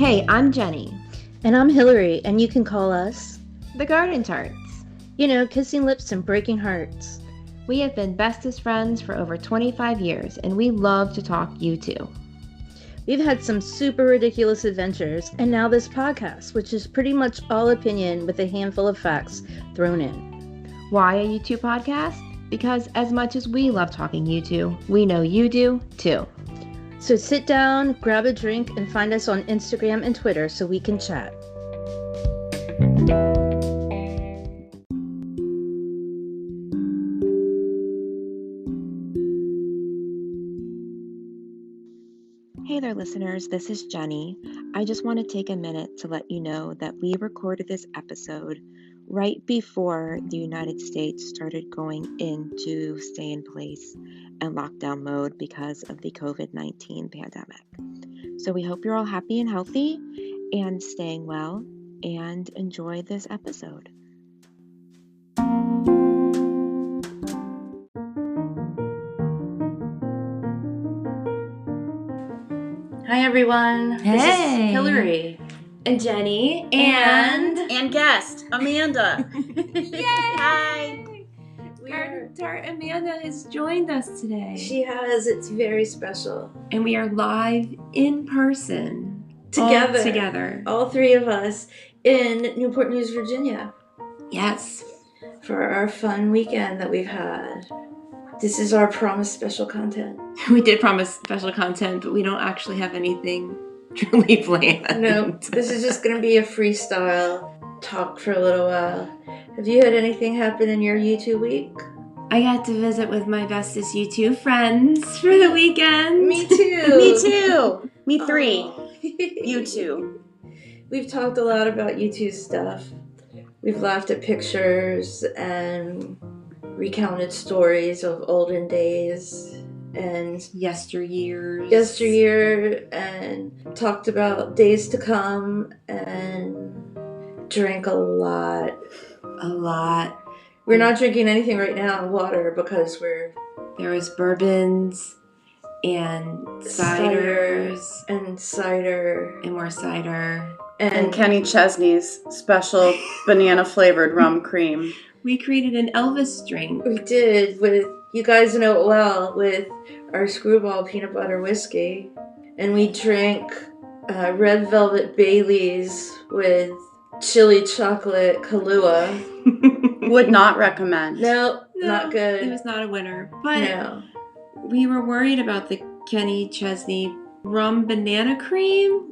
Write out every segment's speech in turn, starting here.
Hey, I'm Jenny. And I'm Hillary, and you can call us The Garden Tarts. You know, kissing lips and breaking hearts. We have been bestest friends for over 25 years, and we love to talk you too. We've had some super ridiculous adventures, and now this podcast, which is pretty much all opinion with a handful of facts thrown in. Why a U2 podcast? Because as much as we love talking U2, we know you do too. So sit down, grab a drink, and find us on Instagram and Twitter so we can chat. Hey there, listeners. This is Jenny. I just want to take a minute to let you know that we recorded this episode right before the United States started going into stay-in-place and lockdown mode because of the COVID-19 pandemic. So we hope you're all happy and healthy and staying well, and enjoy this episode. Hi, everyone. Hey. This is Hillary. And Jenny. And guest, Amanda. Yay! Hi. Garden Tart Amanda has joined us today. She has. It's very special. And we are live in person. Together. All three of us in Newport News, Virginia. Yes. For our fun weekend that we've had. This is our promised special content. We did promise special content, but we don't actually have anything truly planned. No, this is just going to be a freestyle talk for a little while. Have you had anything happen in your U2 week? I got to visit with my bestest U2 friends for the weekend. Me too. Me too. Me three. Oh. You two. We've talked a lot about U2 stuff. We've laughed at pictures and recounted stories of olden days and yesteryear, and talked about days to come and drank a lot. We're not drinking anything right now, water, because there was bourbons and ciders and cider and more cider And Kenny Chesney's special banana flavored rum cream. We created an Elvis drink. We did, with, you guys know it well, with our Screwball peanut butter whiskey. And we drank red velvet Baileys with chili chocolate Kahlua. Would not recommend. No, not good. It was not a winner. But No. we were worried about the Kenny Chesney rum banana cream.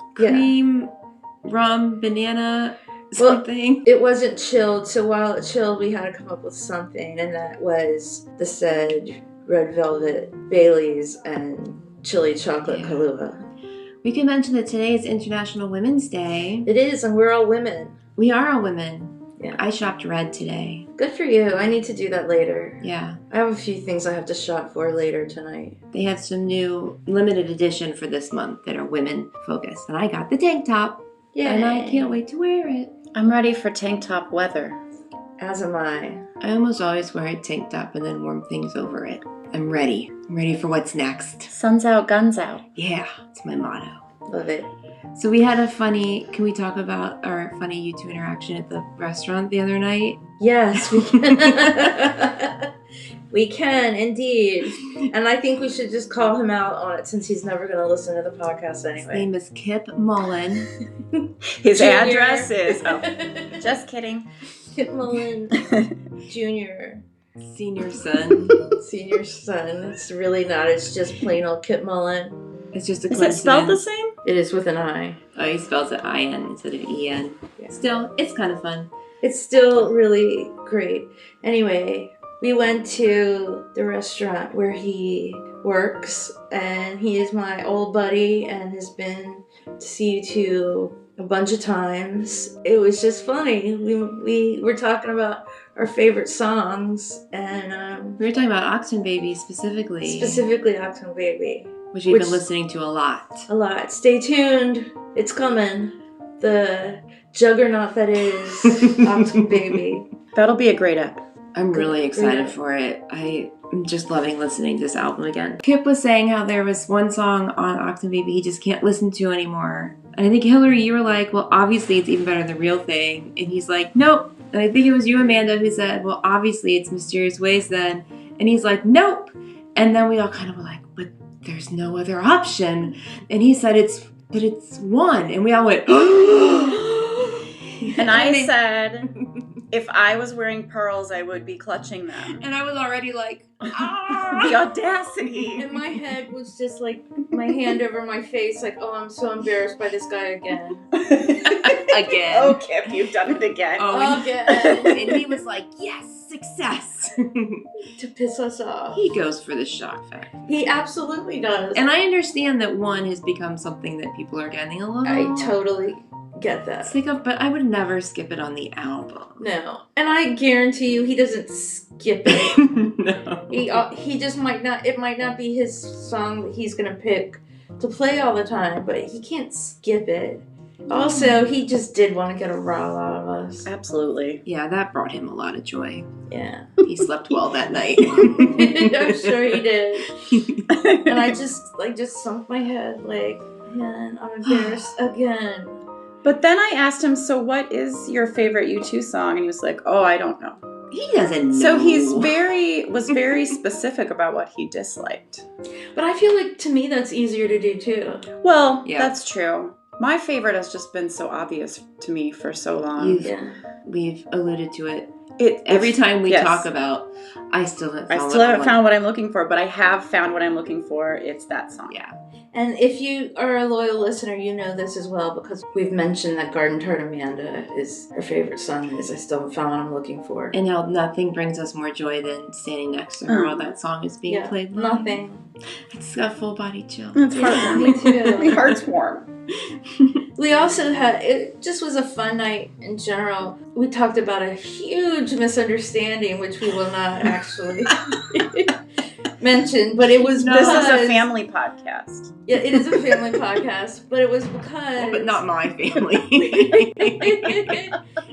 Rum banana something. It wasn't chilled, so while it chilled, we had to come up with something, and that was the said red velvet Baileys and chili chocolate Kahlua. We can mention that today is International Women's Day. It is, and we're all women. We are all women. Yeah. I shopped red today. Good for you. I need to do that later. Yeah. I have a few things I have to shop for later tonight. They have some new limited edition for this month that are women focused, and I got the tank top. Yeah. And I can't wait to wear it. I'm ready for tank top weather. As am I. I almost always wear a tank top and then warm things over it. I'm ready. I'm ready for what's next. Sun's out, guns out. Yeah, it's my motto. Love it. So we had can we talk about our funny U2 interaction at the restaurant the other night? Yes, we can. We can, indeed. And I think we should just call him out on it since he's never going to listen to the podcast anyway. His name is Kip Mullen. His Junior. address is... Oh, just kidding. Kip Mullen Jr. Senior son. Senior son. It's really not. It's just plain old Kip Mullen. It's just a Is coincidence. it spelled the same? It is with an I. Oh, he spells it I-N instead of E-N. Yeah. Still, it's kind of fun. It's still really great. Anyway, we went to the restaurant where he works, and he is my old buddy and has been to see U2 a bunch of times. It was just funny. We were talking about our favorite songs, and We were talking about Oxen Baby specifically. specifically Oxen Baby. Which we've been listening to a lot. A lot. Stay tuned. It's coming. The juggernaut that is Oxen Baby. That'll be a great ep. I'm really excited Yeah. for it. I'm just loving listening to this album again. Kip was saying how there was one song on Octane Baby he just can't listen to anymore. And I think, Hillary, you were like, well, obviously it's even better than The Real Thing. And he's like, nope. And I think it was you, Amanda, who said, well, obviously it's Mysterious Ways then. And he's like, nope. And then we all kind of were like, but there's no other option. And he said, it's one. And we all went, And I said, if I was wearing pearls, I would be clutching them. and I was already like, The audacity. In my head was just like my hand over my face, like, oh, I'm so embarrassed by this guy again. again. Oh, Kip, you've done it again. Oh, Again. and he was like, yes, success. To piss us off. He goes for the shock factor. He absolutely does. And I understand that one has become something that people are getting a little. I totally get that. sick of, but I would never skip it on the album. No. And I guarantee you he doesn't skip it. No. He just might not, it might not be his song that he's going to pick to play all the time, but he can't skip it. Also, he just did want to get a rile out of us. Absolutely. Yeah, that brought him a lot of joy. Yeah. He slept well that night. I'm sure he did. And I just sunk my head like, man, I'm embarrassed again. But then I asked him, so what is your favorite U2 song? And he was like, oh, I don't know. He doesn't know. So he's was very specific about what he disliked. But I feel like, to me, that's easier to do, too. Well, Yeah. that's true. My favorite has just been so obvious to me for so long. We've alluded to it. Every time we yes. talk about, I still haven't haven't found what I'm looking for, but I have found what I'm looking for. It's that song. Yeah. And if you are a loyal listener, you know this as well, because we've mentioned that Garden Tart Amanda is her favorite song is I Still Haven't Found What I'm Looking For. And how nothing brings us more joy than standing next to her while that song is being played live. Nothing. It's got full body chill. It's Me too. My heart's warm. We also had, it just was a fun night in general. We talked about a huge misunderstanding, which we will not actually mention, but it was This because... is a family podcast. Yeah, it is a family podcast, but it was because... Well, but not my family.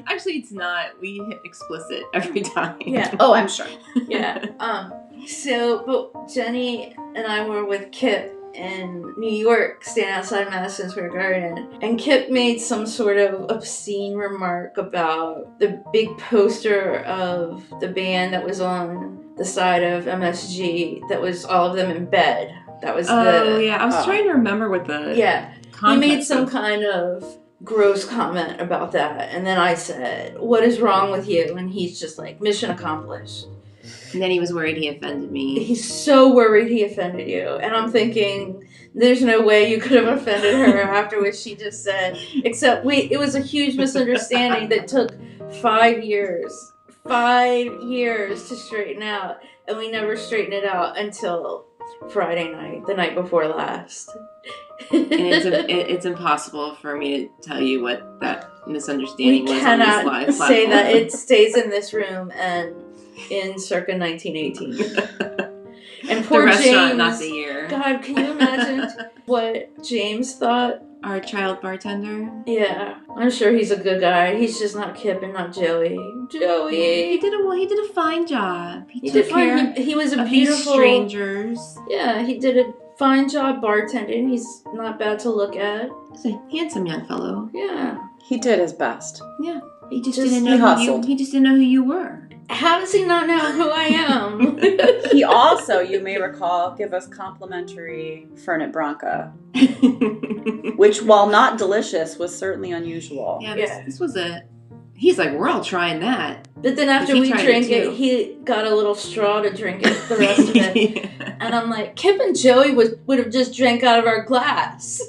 Actually, it's not. We hit explicit every time. Yeah. Oh, I'm sure. Yeah. But Jenny and I were with Kip in New York, staying outside Madison Square Garden, and Kip made some sort of obscene remark about the big poster of the band that was on the side of MSG that was all of them in bed. That was I was trying to remember what the he made some kind of gross comment about that, and then I said, what is wrong with you? And he's just like, mission accomplished. And then he was worried he offended me. He's so worried he offended you. And I'm thinking, there's no way you could have offended her after what she just said. Except, it was a huge misunderstanding that took 5 years. 5 years to straighten out. And we never straightened it out until Friday night, the night before last. And it's impossible for me to tell you what that misunderstanding was on this live We cannot platform. say that. It stays in this room and in circa 1918. And poor the restaurant, James, not the year. God, can you imagine what James thought? Our child bartender. Yeah, I'm sure he's a good guy. He's just not Kip and not Joey. Joey, He did a fine job. he did fine. He was a of these beautiful strangers. Yeah, he did a fine job bartending. He's not bad to look at. He's a handsome young fellow. Yeah. He did his best. Yeah. He just Just- didn't he know hustled. he just didn't know who you were. How does he not know who I am? He also, you may recall, gave us complimentary Fernet Branca, which, while not delicious, was certainly unusual. Yeah, Yeah. this was he's like, we're all trying that. But then after He we tried drank it, too. it, he got a little straw to drink it, the rest of it. And I'm like, Kip and Joey would have just drank out of our glass.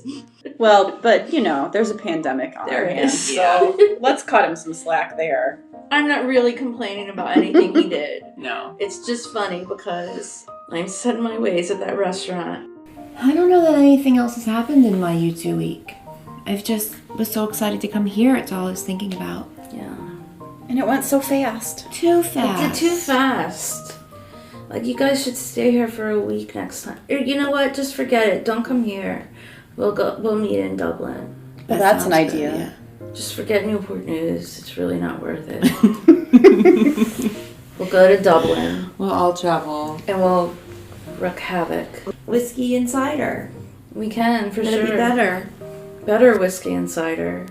Well, but, there's a pandemic on There our hands, is. so let's cut him some slack there. I'm not really complaining about anything he did. No. It's just funny because I'm set in my ways at that restaurant. I don't know that anything else has happened in my U2 week. I've just was so excited to come here. It's all I was thinking about. Yeah. And it went so fast. Too It fast. did too fast. Like, you guys should stay here for a week next time. Or, you know what? Just forget it. Don't come here. We'll meet in Dublin. Well, that's an sounds idea. good, yeah. Just forget Newport News. It's really not worth it. We'll go to Dublin We'll all travel. and we'll wreak havoc. Whiskey and cider. We can, for That'd sure. be better. Better whiskey and cider.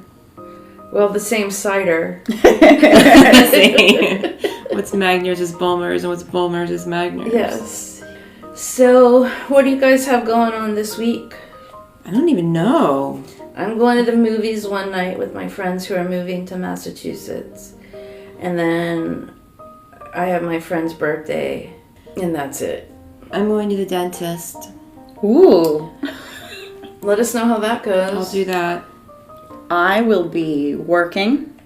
Well, the same cider. What's Magners is Bulmers, and what's Bulmers is Magners. Yes. So, what do you guys have going on this week? I don't even know. I'm going to the movies one night with my friends who are moving to Massachusetts. And then I have my friend's birthday. And that's it. I'm going to the dentist. Ooh. Let us know how that goes. I'll do that. I will be working.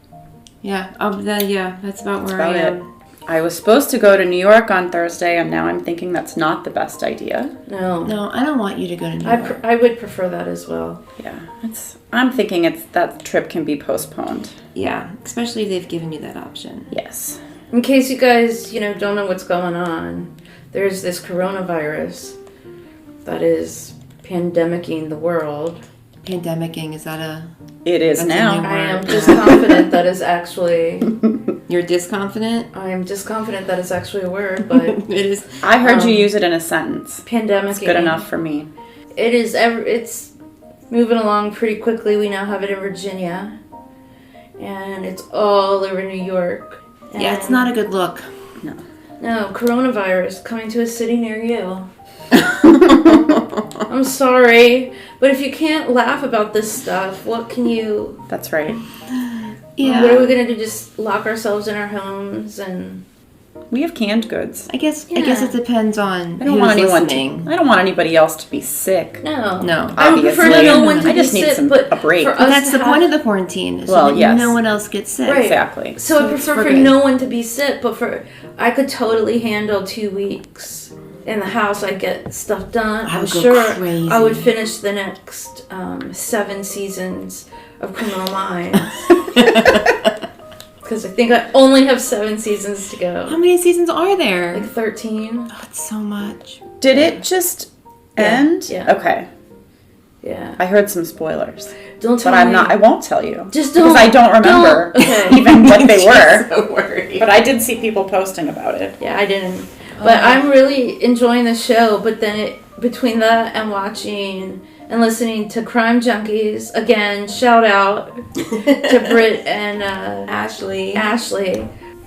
Yeah, that's about where about I am. it. I was supposed to go to New York on Thursday, and now I'm thinking that's not the best idea. No. No, I don't want you to go to New York. I would prefer that as well. Yeah, I'm thinking that trip can be postponed. Yeah, especially if they've given you that option. Yes. In case you guys, don't know what's going on, there's this coronavirus that is pandemicking the world. Pandemicing, is that a... It is That's now. a new I am word. disconfident that is actually... You're disconfident? I am disconfident that is actually a word, but It is. I heard you use it in a sentence. pandemic. It's good enough for me. It is. It's moving along pretty quickly. We now have it in Virginia, and it's all over New York. Yeah, it's not a good look. No, coronavirus coming to a city near you. I'm sorry, but if you can't laugh about this stuff, what can you... That's right. Yeah. What are we going to do? Just lock ourselves in our homes and... We have canned goods. I guess it depends on I don't who's want anyone listening. I don't want anybody else to be sick. No. No. I would prefer Obviously. no one to I just be need sick, a break. for But us that's to the have- point of the quarantine, is Well, so that yes. no one else gets sick. Right. Exactly. So I it's prefer for for good. no one to be sick, but I could totally handle 2 weeks in the house. I'd get stuff done. I I'm would go sure crazy. I would finish the next 7 seasons of Criminal Minds. Because I think I only have 7 seasons to How go. many seasons are there? Like 13. Oh, it's so much. Did it just end? Yeah. Okay. Yeah. I heard some spoilers. Don't tell But me. I won't tell you. Just don't. Because I don't remember Okay. even what they were. So worried. But I did see people posting about it. Yeah, I didn't. But I'm really enjoying the show. But then between that and watching and listening to Crime Junkies, again, shout out to Britt and Ashley.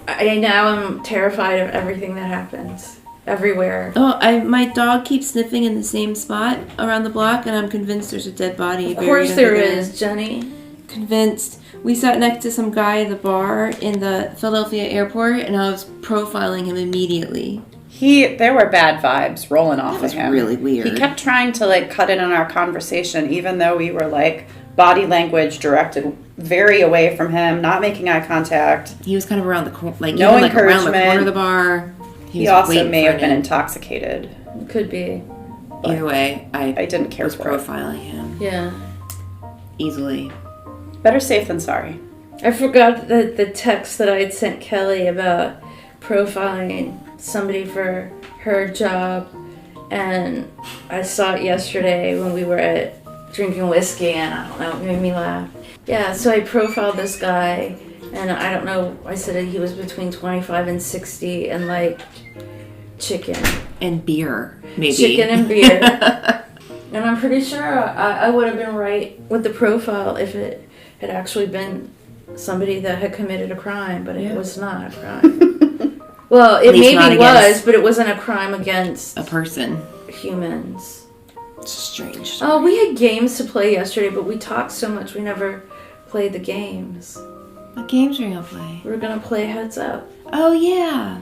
I now am terrified of everything that happens everywhere. Oh, my dog keeps sniffing in the same spot around the block, and I'm convinced there's a dead body. Of course there is, Jenny. Convinced. We sat next to some guy at the bar in the Philadelphia airport, and I was profiling him immediately. There were bad vibes rolling off That was of him. really weird. He kept trying to cut in on our conversation, even though we were body language directed very away from him, not making eye contact. He was kind of around the corner, No around the encouragement. corner of the bar. He was also waiting may for have been it. intoxicated. Could be. Either way, I didn't care was for it. profiling him Yeah. easily. Better safe than sorry. I forgot the text that I had sent Kelly about profiling somebody for her job, and I saw it yesterday when we were at drinking whiskey, and I don't know, it made me laugh. Yeah, so I profiled this guy, and I don't know, I said he was between 25 and 60 and chicken. And beer, maybe. Chicken and beer. And I'm pretty sure I would have been right with the profile if it had actually been somebody that had committed a crime, but it was not a crime. Well, it least not maybe was, against but it wasn't a crime against a person. humans. It's strange. Oh, we had games to play yesterday, but we talked so much we never played the games. What games are you gonna play? We were gonna play Heads Up. Oh yeah.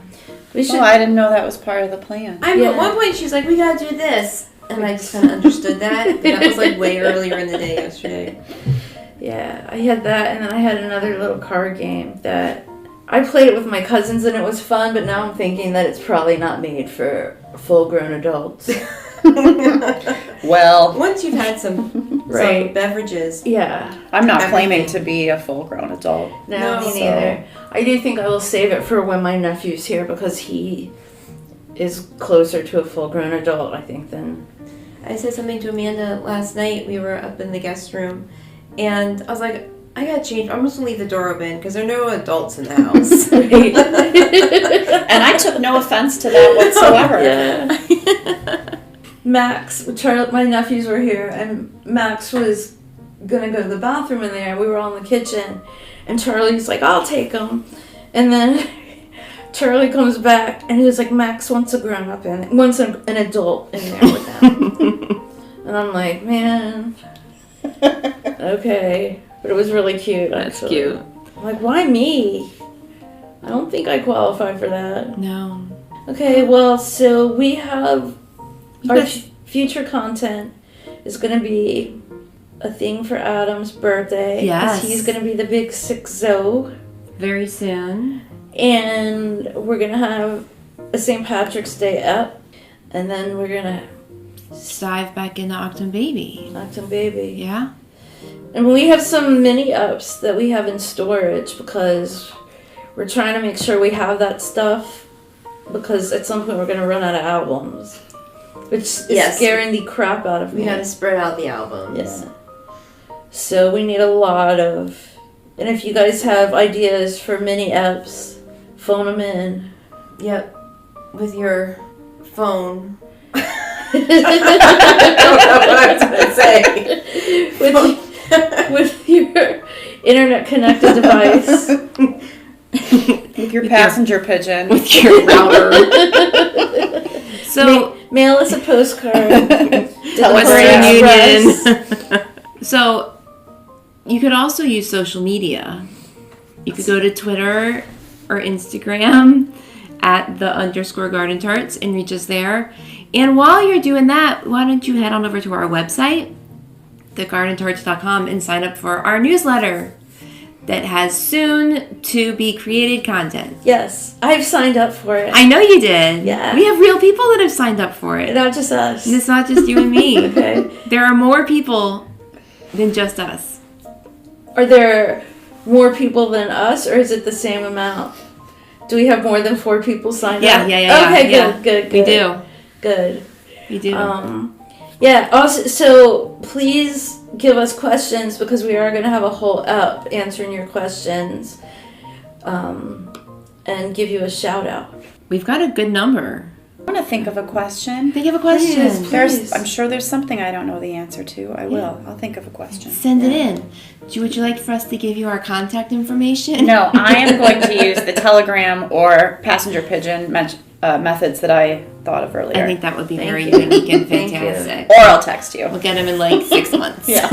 We should. Oh, I didn't know that was part of the plan. At one point she was like, "We gotta do this," and I just kind of understood that. That was way earlier in the day yesterday. Yeah, I had that, and then I had another little card game that I played it with my cousins, and it was fun. But now I'm thinking that it's probably not made for full-grown adults. Well, Once you've had some Right. beverages, Yeah. I'm not Everything. claiming to be a full-grown adult. No, No, me so- neither. I do think I will save it for when my nephew's here because he is closer to a full-grown adult, I think, than... I said something to Amanda last night. We were up in the guest room, and I was like, I gotta change. I'm just gonna leave the door open because there are no adults in the house. And I took no offense to that whatsoever. Yeah. Max, my nephews were here, and Max was gonna go to the bathroom in there. We were all in the kitchen, and Charlie's like, "I'll take him," and then Charlie comes back, and he was like, "Max wants a grown-up wants an adult in there with him," and I'm like, "Man, okay," but it was really cute. That's actually. cute. I'm like, why me? I don't think I qualify for that. No. Okay, well, so we have our future content is going to be a thing for Adam's birthday. Yes. 'Cause he's going to be the big 6-0. Very soon. And we're going to have a St. Patrick's Day up. And then we're going to Dive back into October Baby. knock some baby. Yeah? And we have some mini ups that we have in storage because we're trying to make sure we have that stuff because at some point we're going to run out of albums. Which is scaring the crap out of me. We gotta spread out the albums. Yeah. So we need a lot of... And if you guys have ideas for mini eps, phone them in. Yep. With your phone. I don't know what I was gonna say. With your internet connected device. With your passenger pigeon. With your router. So... Mail us a postcard. Western Union. So, you could also use social media. You could go to Twitter or Instagram at @_Garden Tarts and reach us there. And while you're doing that, why don't you head on over to our website, thegardentarts.com, and sign up for our newsletter that has soon to be created content. Yes, I've signed up for it. I know you did. Yeah. We have real people that have signed up for it. Not just us. And it's not just you and me. Okay. There are more people than just us. Are there more people than us, or is it the same amount? Do we have more than 4 people signed up? Yeah. Okay, yeah. good. We do. Good. We do. Yeah, also, so please give us questions because we are going to have a whole app answering your questions and give you a shout out. We've got a good number. I want to think of a question. Think of a question. Please. I'm sure there's something I don't know the answer to. I will. I'll think of a question. Send it in. Would you like for us to give you our contact information? No, I am going to use the telegram or passenger pigeon methods that I thought of earlier. I think that would be very you. unique and Thank you. fantastic. Or I'll text you. We'll get them in like 6 months. Yeah.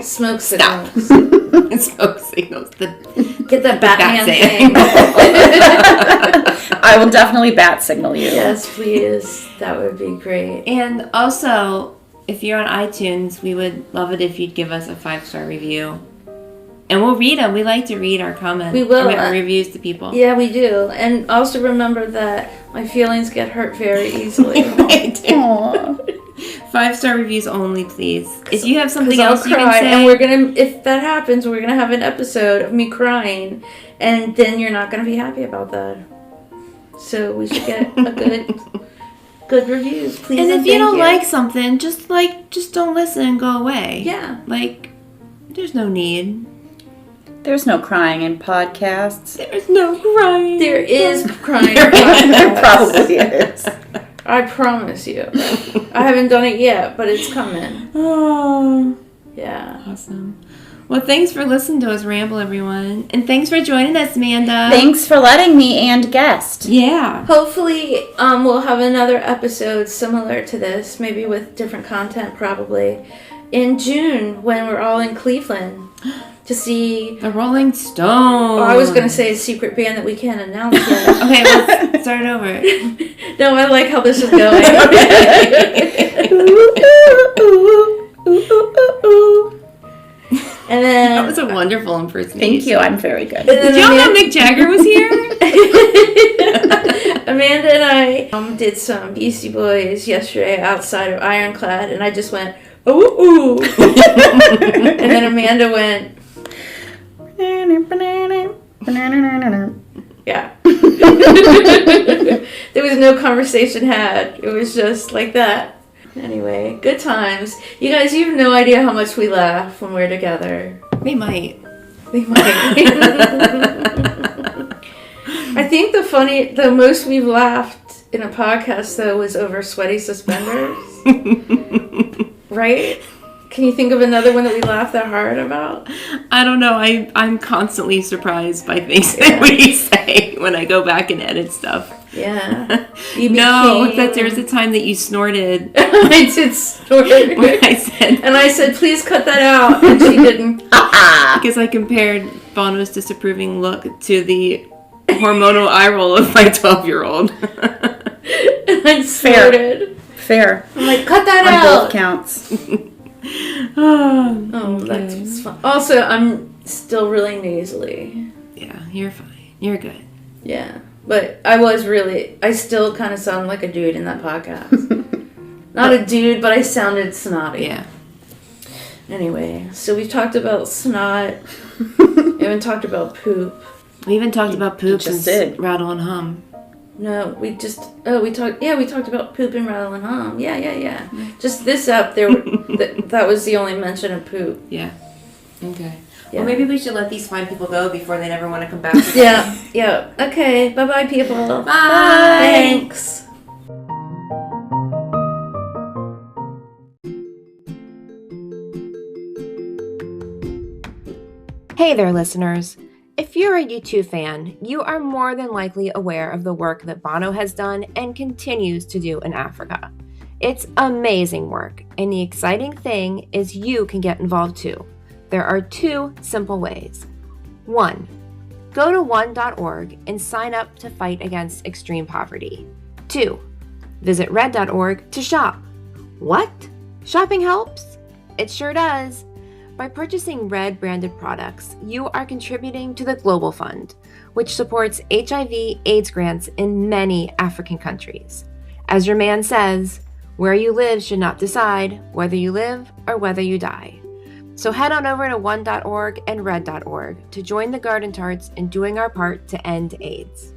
Smoke signals. Smoke signals. Get that Batman saying. thing. I will definitely bat signal you. Yes, please. That would be great. And also, if you're on iTunes, we would love it if you'd give us a 5-star review. And we'll read them. We like to read our comments. We will. Our reviews to people. Yeah, we do. And also remember that my feelings get hurt very easily. They do. Aww. 5-star reviews only, please. If you have something I'll else you can cry, say. and we're gonna, if that happens, we're gonna have an episode of me crying, and then you're not gonna be happy about that. So we should get a good reviews, please. And if you thank don't like something, just don't listen and go away. Yeah. There's no need. There's no crying in podcasts. There's no crying. There is crying. There probably is. I promise you. I haven't done it yet, but it's coming. Oh. Yeah. Awesome. Well, thanks for listening to us ramble, everyone. And thanks for joining us, Amanda. Thanks for letting me and guest. Yeah. Hopefully, we'll have another episode similar to this, maybe with different content probably, in June when we're all in Cleveland to see... The Rolling Stones. Oh, I was going to say a secret band that we can't announce yet. Okay, let's start over. No, I like how this is going. And then... That was a wonderful impersonation. Thank you. I'm very good. Did y'all know Mick Jagger was here? Amanda and I did some Beastie Boys yesterday outside of Ironclad, and I just went, ooh, ooh. And then Amanda went, yeah. There was no conversation had. It was just like that. Anyway, good times. You guys, you have no idea how much we laugh when we're together. We might. They might. I think the most we've laughed in a podcast, though, was over sweaty suspenders. Right? Can you think of another one that we laughed that hard about? I don't know. I'm constantly surprised by things that we say when I go back and edit stuff. Yeah. No, that there's a time that you snorted. I did snort. And I said, please cut that out. And she didn't. Because I compared Bono's disapproving look to the hormonal eye roll of my 12-year-old. And I snorted. Fair. I'm like, cut that On out. both counts. Oh, that's fun. Also, I'm still really nasally. Yeah, you're fine. You're good. Yeah. But I still kind of sound like a dude in that podcast. Not a dude, but I sounded snotty. Yeah. Anyway, so we've talked about snot. We haven't talked about poop. We even talked about poop just and did. rattle and hum. No, we talked about poop and rattle and hum. Yeah. Just this up there, that was the only mention of poop. Yeah. Okay. Yeah. Well, maybe we should let these fine people go before they never want to come back. Yeah. Okay, bye-bye, people. Bye. Thanks. Hey there, listeners. If you're a U2 fan, you are more than likely aware of the work that Bono has done and continues to do in Africa. It's amazing work, and the exciting thing is you can get involved too. There are 2 simple ways. 1. Go to one.org and sign up to fight against extreme poverty. 2. Visit red.org to shop. What? Shopping helps? It sure does. By purchasing Red branded products, you are contributing to the Global Fund, which supports HIV/AIDS grants in many African countries. As your man says, where you live should not decide whether you live or whether you die. So head on over to one.org and red.org to join the Garden Tarts in doing our part to end AIDS.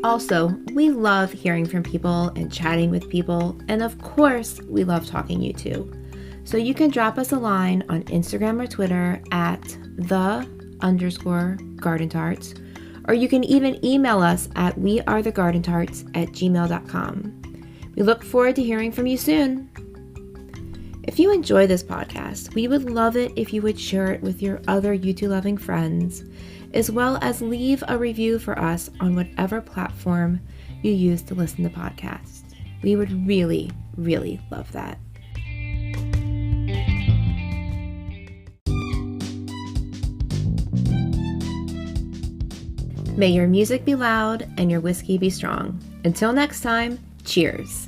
Also, we love hearing from people and chatting with people, and of course, we love talking U2. So you can drop us a line on Instagram or Twitter at _Garden Tarts, or you can even email us at wearethegardentarts@gmail.com. We look forward to hearing from you soon. If you enjoy this podcast, we would love it if you would share it with your other U2 loving friends, as well as leave a review for us on whatever platform you use to listen to podcasts. We would really, really love that. May your music be loud and your whiskey be strong. Until next time, cheers.